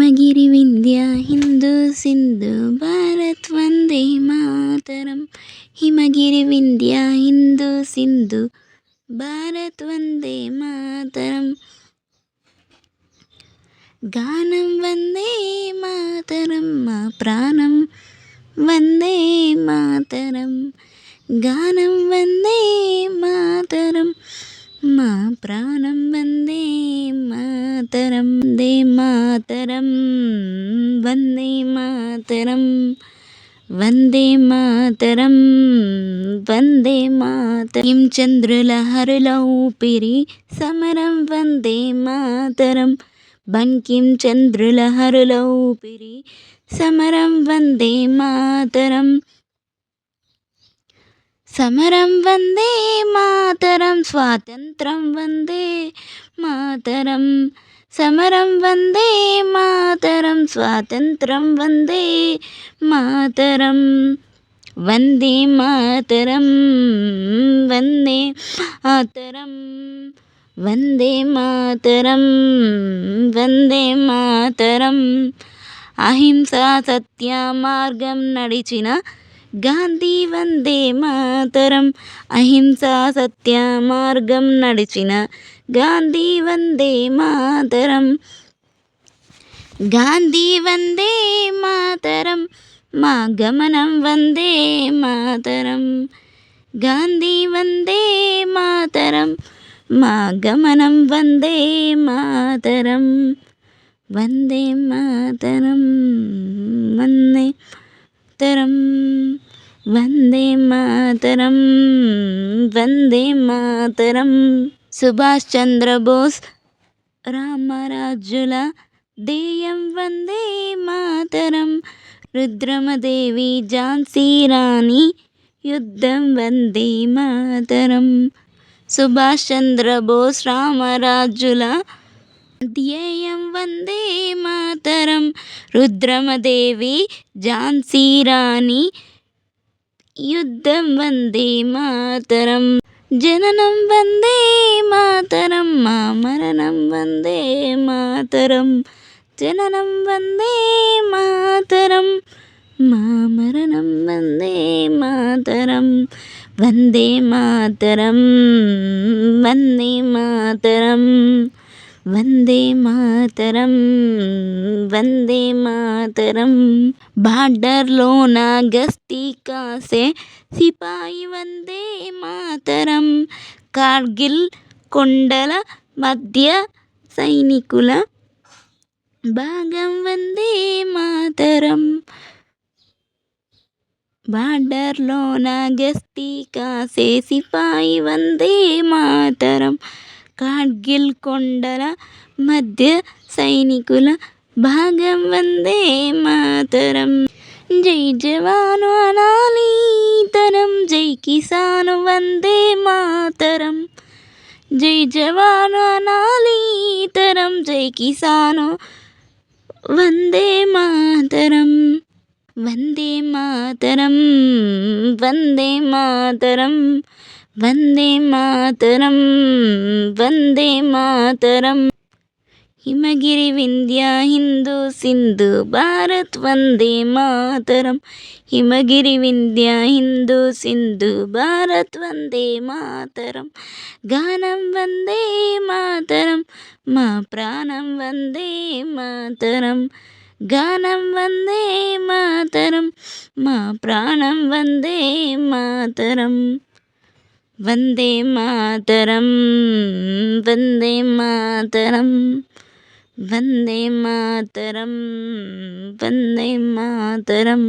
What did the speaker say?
హిమగిరి వింధ్య హిందూ సింధు భారత్ వందే మాతరం. హిమగిరి వింధ్య హిందూ సింధు భారత్ వందే మాతరం. గానం వందే మాతరం మా ప్రాణం వందే మాతరం. గానం వందే మాతరం మా ప్రాణం వందే మాతరం. వందే మాతరం వందే మాతరం వందే మాతరం వందే మాతరం. చంద్రుల హరుల ఊపిరి సమరం వందే మాతరం. బంకిం చంద్రుల హరుల ఊపిరి సమరం వందే మాతరం. సమరం వందే మాతరం స్వాతంత్రం వందే మాతరం. సమరం వందే మాతరం స్వాతంత్రం వందే మాతరం. వందే మాతరం వందే మాతరం వందే మాతరం వందే మాతరం. అహింసా సత్య మార్గం నడిచిన గాంధీ వందే మాతరం. అహింసా సత్య మార్గం నడిచిన గాంధీ వందే మాతరం. గాంధీ వందే మాతరం మా గమనం వందే మాతరం. గాంధీ వందే మాతరం మా గమనం వందే మాతరం. వందే మాతరం వందే మాతరం వందే మాతరం వందే మాతరం. సుభాష్ చంద్రబోస్ రామరాజుల ధ్యేయం వందే మాతరం. రుద్రమదేవి ఝాన్సీ రాణి యుద్ధం వందే మాతరం. సుభాష్ చంద్రబోస్ రామరాజుల ధ్యేయం వందే మాతరం. రుద్రమదేవి ఝాన్సీ రాణి యుద్ధం వందే మాతరం. జననం వందే మాతరం మా మరణం వందే మాతరం. జననం వందే మాతరం మా మరణం వందే మాతరం. వందే మాతరం వందే మాతరం వందే మాతరం వందే మాతరం. బార్డర్లోన గస్తీ కాసే సిపాయి వందే మాతరం. కార్గిల్ కొండల మధ్య సైనికుల భాగం వందే మాతరం. బార్డర్లోన గస్తీ కాసే సిపాయి వందే మాతరం. కార్గిల్ కొండల మధ్య సైనికుల భాగం వందే మాతరం. జై జవాను అనాలి తరం జై కిసాను వందే మాతరం. జై జవాను అనాలి తరం జై కిసాను వందే మాతరం. వందే మాతరం వందే మాతరం వందే మాతరం వందే మాతరం. హిమగిరి వింధ్య హిందూ సింధు భారత్ వందే మాతరం. హిమగిరి వింధ్య హిందూ సింధు భారత్ వందే మాతరం. గానం వందే మాతరం మా ప్రాణం వందే మాతరం. గానం వందే మాతరం మా ప్రాణం వందే మాతరం. వందే మాతరం వందే మాతరం వందే మాతరం వందే మాతరం.